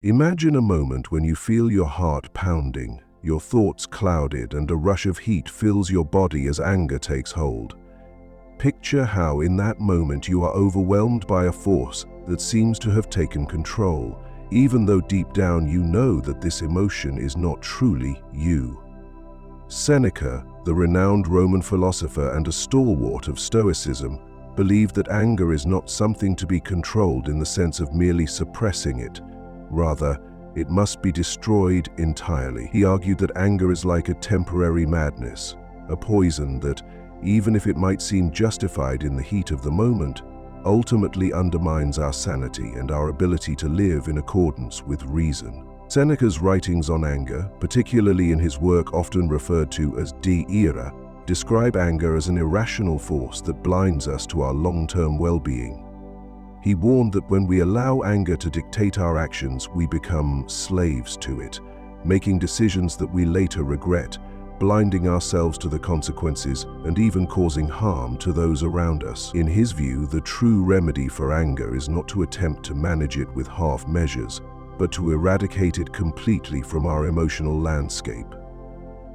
Imagine a moment when you feel your heart pounding, your thoughts clouded, and a rush of heat fills your body as anger takes hold. Picture how in that moment you are overwhelmed by a force that seems to have taken control, even though deep down you know that this emotion is not truly you. Seneca, the renowned Roman philosopher and a stalwart of Stoicism, believed that anger is not something to be controlled in the sense of merely suppressing it. Rather, it must be destroyed entirely. He argued that anger is like a temporary madness, a poison that, even if it might seem justified in the heat of the moment, ultimately undermines our sanity and our ability to live in accordance with reason. Seneca's writings on anger, particularly in his work often referred to as De Ira, describe anger as an irrational force that blinds us to our long-term well-being. He warned that when we allow anger to dictate our actions, we become slaves to it, making decisions that we later regret, blinding ourselves to the consequences and even causing harm to those around us. In his view, the true remedy for anger is not to attempt to manage it with half measures, but to eradicate it completely from our emotional landscape.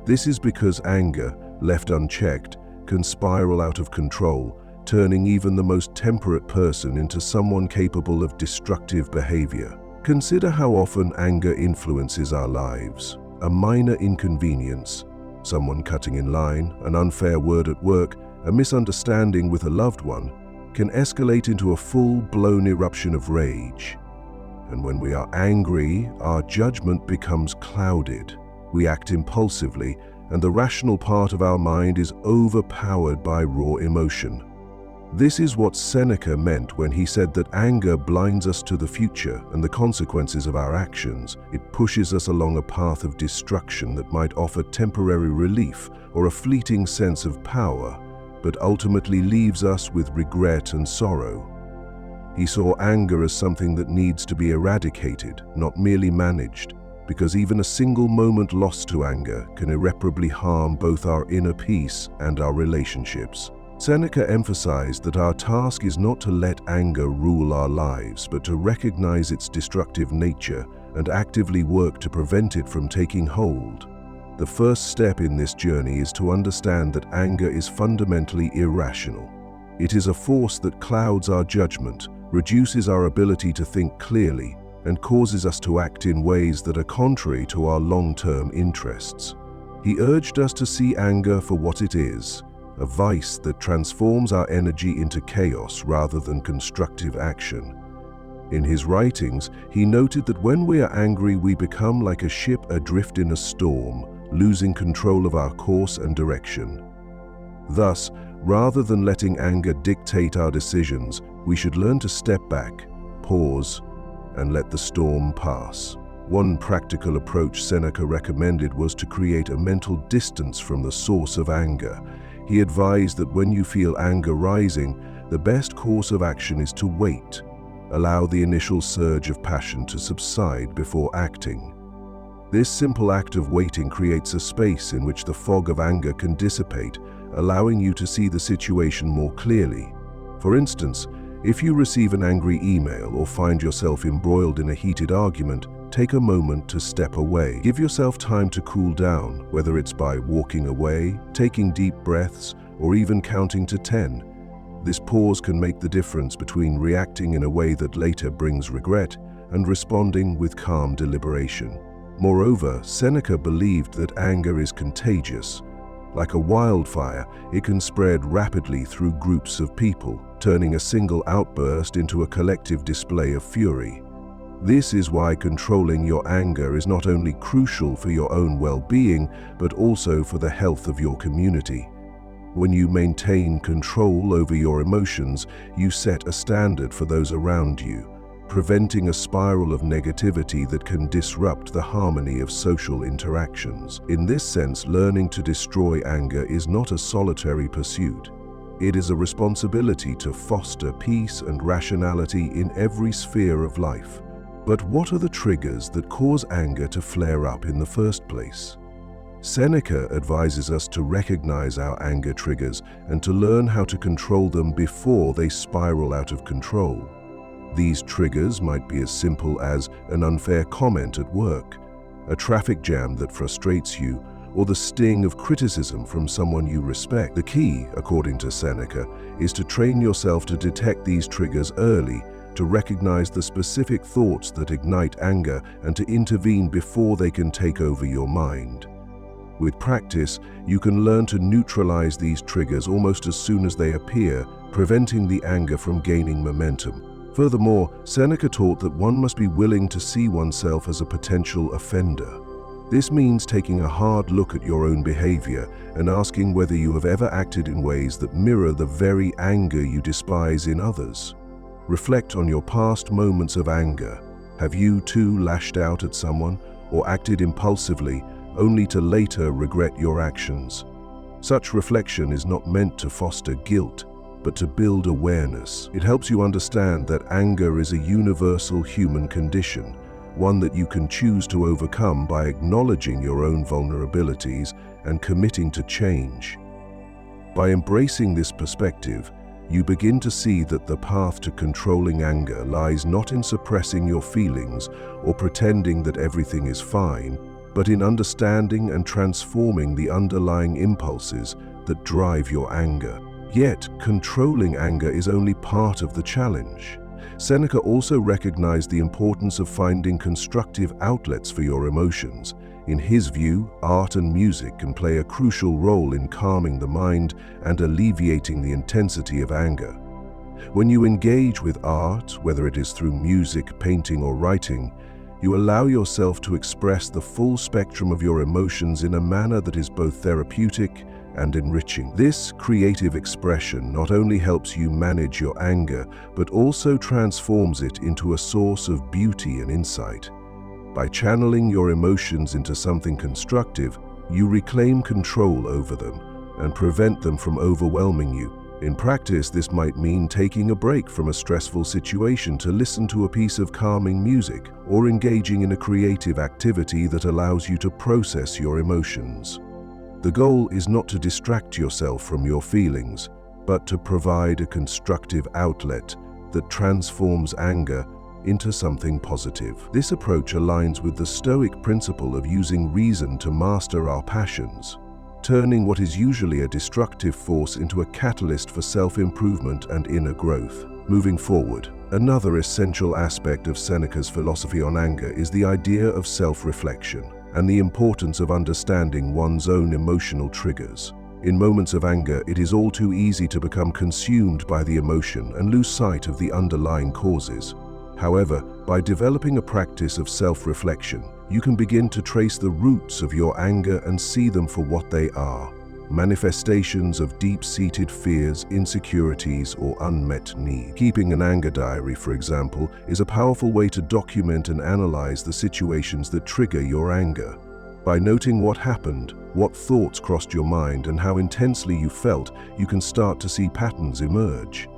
This is because anger, left unchecked, can spiral out of control, turning even the most temperate person into someone capable of destructive behavior. Consider how often anger influences our lives. A minor inconvenience, someone cutting in line, an unfair word at work, a misunderstanding with a loved one, can escalate into a full-blown eruption of rage. And when we are angry, our judgment becomes clouded. We act impulsively, and the rational part of our mind is overpowered by raw emotion. This is what Seneca meant when he said that anger blinds us to the future and the consequences of our actions. It pushes us along a path of destruction that might offer temporary relief or a fleeting sense of power, but ultimately leaves us with regret and sorrow. He saw anger as something that needs to be eradicated, not merely managed, because even a single moment lost to anger can irreparably harm both our inner peace and our relationships. Seneca emphasized that our task is not to let anger rule our lives, but to recognize its destructive nature and actively work to prevent it from taking hold. The first step in this journey is to understand that anger is fundamentally irrational. It is a force that clouds our judgment, reduces our ability to think clearly, and causes us to act in ways that are contrary to our long-term interests. He urged us to see anger for what it is, a vice that transforms our energy into chaos rather than constructive action. In his writings, he noted that when we are angry, we become like a ship adrift in a storm, losing control of our course and direction. Thus, rather than letting anger dictate our decisions, we should learn to step back, pause, and let the storm pass. One practical approach Seneca recommended was to create a mental distance from the source of anger. He advised that when you feel anger rising, the best course of action is to wait. Allow the initial surge of passion to subside before acting. This simple act of waiting creates a space in which the fog of anger can dissipate, allowing you to see the situation more clearly. For instance, if you receive an angry email or find yourself embroiled in a heated argument, take a moment to step away. Give yourself time to cool down, whether it's by walking away, taking deep breaths, or even counting to 10. This pause can make the difference between reacting in a way that later brings regret and responding with calm deliberation. Moreover, Seneca believed that anger is contagious. Like a wildfire, it can spread rapidly through groups of people, turning a single outburst into a collective display of fury. This is why controlling your anger is not only crucial for your own well-being, but also for the health of your community. When you maintain control over your emotions, you set a standard for those around you, preventing a spiral of negativity that can disrupt the harmony of social interactions. In this sense, learning to destroy anger is not a solitary pursuit. It is a responsibility to foster peace and rationality in every sphere of life. But what are the triggers that cause anger to flare up in the first place? Seneca advises us to recognize our anger triggers and to learn how to control them before they spiral out of control. These triggers might be as simple as an unfair comment at work, a traffic jam that frustrates you, or the sting of criticism from someone you respect. The key, according to Seneca, is to train yourself to detect these triggers early, to recognize the specific thoughts that ignite anger, and to intervene before they can take over your mind. With practice, you can learn to neutralize these triggers almost as soon as they appear, preventing the anger from gaining momentum. Furthermore, Seneca taught that one must be willing to see oneself as a potential offender. This means taking a hard look at your own behavior and asking whether you have ever acted in ways that mirror the very anger you despise in others. Reflect on your past moments of anger. Have you too lashed out at someone or acted impulsively only to later regret your actions? Such reflection is not meant to foster guilt, but to build awareness. It helps you understand that anger is a universal human condition, one that you can choose to overcome by acknowledging your own vulnerabilities and committing to change. By embracing this perspective, you begin to see that the path to controlling anger lies not in suppressing your feelings or pretending that everything is fine, but in understanding and transforming the underlying impulses that drive your anger. Yet, controlling anger is only part of the challenge. Seneca also recognized the importance of finding constructive outlets for your emotions. In his view, art and music can play a crucial role in calming the mind and alleviating the intensity of anger. When you engage with art, whether it is through music, painting, or writing, you allow yourself to express the full spectrum of your emotions in a manner that is both therapeutic and enriching. This creative expression not only helps you manage your anger, but also transforms it into a source of beauty and insight. By channeling your emotions into something constructive, you reclaim control over them and prevent them from overwhelming you. In practice, this might mean taking a break from a stressful situation to listen to a piece of calming music, or engaging in a creative activity that allows you to process your emotions. The goal is not to distract yourself from your feelings, but to provide a constructive outlet that transforms anger into something positive. This approach aligns with the Stoic principle of using reason to master our passions, turning what is usually a destructive force into a catalyst for self-improvement and inner growth. Moving forward, another essential aspect of Seneca's philosophy on anger is the idea of self-reflection and the importance of understanding one's own emotional triggers. In moments of anger, it is all too easy to become consumed by the emotion and lose sight of the underlying causes. However, by developing a practice of self-reflection, you can begin to trace the roots of your anger and see them for what they are: manifestations of deep-seated fears, insecurities, or unmet needs. Keeping an anger diary, for example, is a powerful way to document and analyze the situations that trigger your anger. By noting what happened, what thoughts crossed your mind, and how intensely you felt, you can start to see patterns emerge.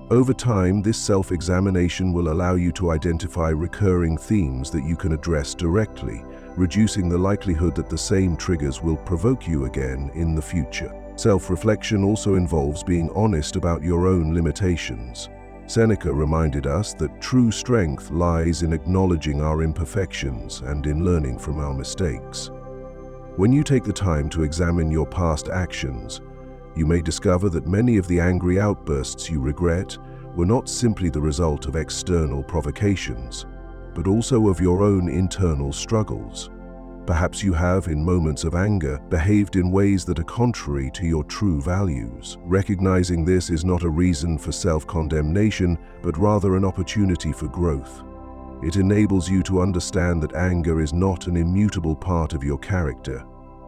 Over time, this self-examination will allow you to identify recurring themes that you can address directly, reducing the likelihood that the same triggers will provoke you again in the future. Self-reflection also involves being honest about your own limitations. Seneca reminded us that true strength lies in acknowledging our imperfections and in learning from our mistakes. When you take the time to examine your past actions, you may discover that many of the angry outbursts you regret were not simply the result of external provocations, but also of your own internal struggles. Perhaps you have, in moments of anger, behaved in ways that are contrary to your true values. Recognizing this is not a reason for self-condemnation, but rather an opportunity for growth. It enables you to understand that anger is not an immutable part of your character.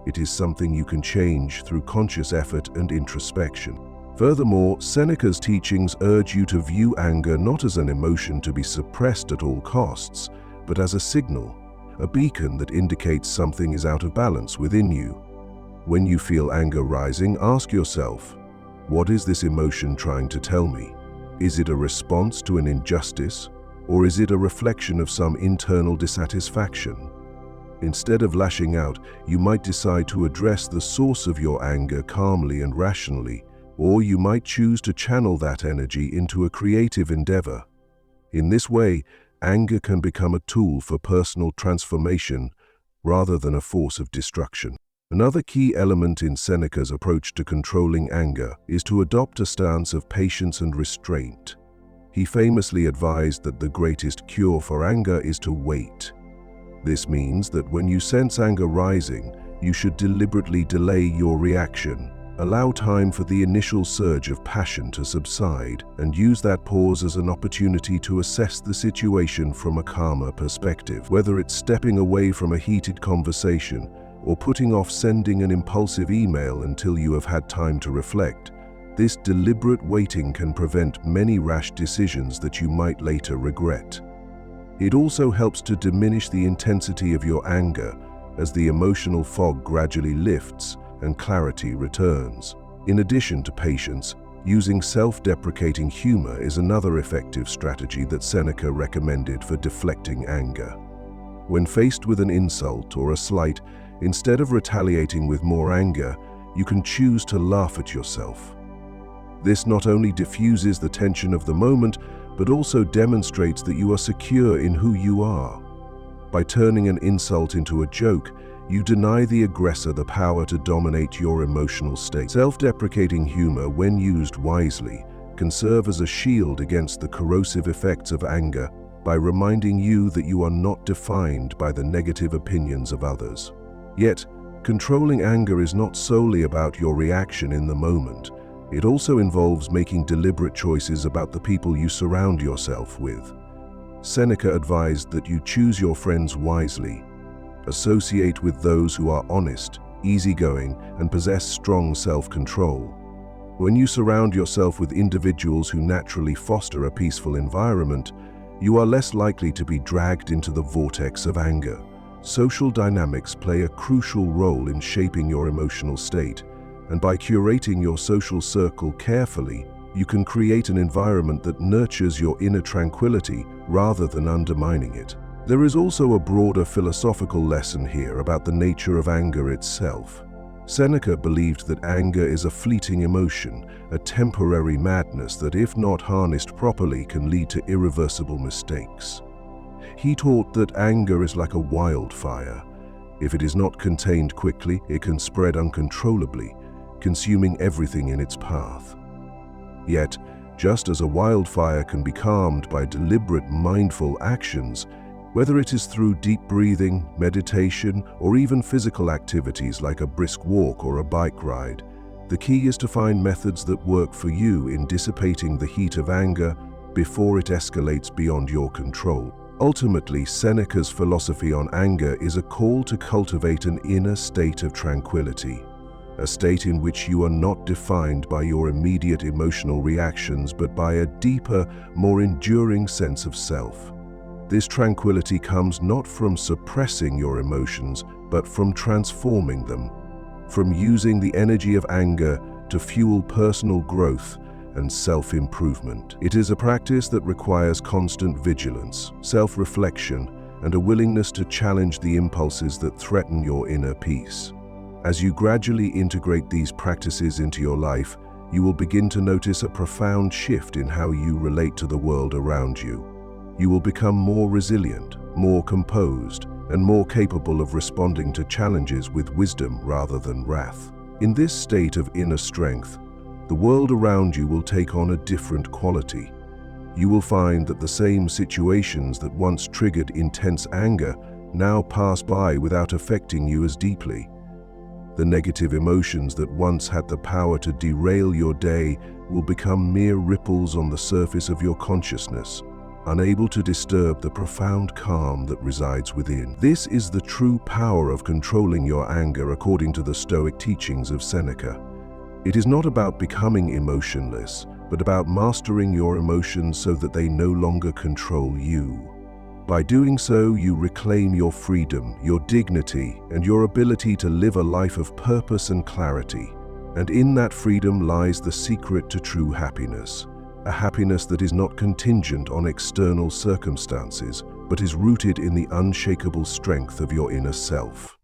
It is something you can change through conscious effort and introspection. Furthermore, Seneca's teachings urge you to view anger not as an emotion to be suppressed at all costs, but as a signal, a beacon that indicates something is out of balance within you. When you feel anger rising, ask yourself, what is this emotion trying to tell me? Is it a response to an injustice, or is it a reflection of some internal dissatisfaction? Instead of lashing out, you might decide to address the source of your anger calmly and rationally, or you might choose to channel that energy into a creative endeavor. In this way, anger can become a tool for personal transformation rather than a force of destruction. Another key element in Seneca's approach to controlling anger is to adopt a stance of patience and restraint. He famously advised that the greatest cure for anger is to wait. This means that when you sense anger rising, you should deliberately delay your reaction. Allow time for the initial surge of passion to subside and use that pause as an opportunity to assess the situation from a calmer perspective. Whether it's stepping away from a heated conversation or putting off sending an impulsive email until you have had time to reflect, this deliberate waiting can prevent many rash decisions that you might later regret. It also helps to diminish the intensity of your anger as the emotional fog gradually lifts and clarity returns. In addition to patience, using self-deprecating humor is another effective strategy that Seneca recommended for deflecting anger. When faced with an insult or a slight, instead of retaliating with more anger, you can choose to laugh at yourself. This not only diffuses the tension of the moment, but also demonstrates that you are secure in who you are. By turning an insult into a joke, you deny the aggressor the power to dominate your emotional state. Self-deprecating humor, when used wisely, can serve as a shield against the corrosive effects of anger by reminding you that you are not defined by the negative opinions of others. Yet, controlling anger is not solely about your reaction in the moment. It also involves making deliberate choices about the people you surround yourself with. Seneca advised that you choose your friends wisely. Associate with those who are honest, easygoing, and possess strong self-control. When you surround yourself with individuals who naturally foster a peaceful environment, you are less likely to be dragged into the vortex of anger. Social dynamics play a crucial role in shaping your emotional state, and by curating your social circle carefully, you can create an environment that nurtures your inner tranquility rather than undermining it. There is also a broader philosophical lesson here about the nature of anger itself. Seneca believed that anger is a fleeting emotion, a temporary madness that, if not harnessed properly, can lead to irreversible mistakes. He taught that anger is like a wildfire. If it is not contained quickly, it can spread uncontrollably, consuming everything in its path. Yet, just as a wildfire can be calmed by deliberate, mindful actions, whether it is through deep breathing, meditation, or even physical activities like a brisk walk or a bike ride, the key is to find methods that work for you in dissipating the heat of anger before it escalates beyond your control. Ultimately, Seneca's philosophy on anger is a call to cultivate an inner state of tranquility, a state in which you are not defined by your immediate emotional reactions but by a deeper, more enduring sense of self. This tranquility comes not from suppressing your emotions, but from transforming them, from using the energy of anger to fuel personal growth and self-improvement. It is a practice that requires constant vigilance, self-reflection, and a willingness to challenge the impulses that threaten your inner peace. As you gradually integrate these practices into your life, you will begin to notice a profound shift in how you relate to the world around you. You will become more resilient, more composed, and more capable of responding to challenges with wisdom rather than wrath. In this state of inner strength, the world around you will take on a different quality. You will find that the same situations that once triggered intense anger now pass by without affecting you as deeply. The negative emotions that once had the power to derail your day will become mere ripples on the surface of your consciousness, unable to disturb the profound calm that resides within. This is the true power of controlling your anger according to the Stoic teachings of Seneca. It is not about becoming emotionless, but about mastering your emotions so that they no longer control you. By doing so, you reclaim your freedom, your dignity, and your ability to live a life of purpose and clarity. And in that freedom lies the secret to true happiness. A happiness that is not contingent on external circumstances, but is rooted in the unshakable strength of your inner self.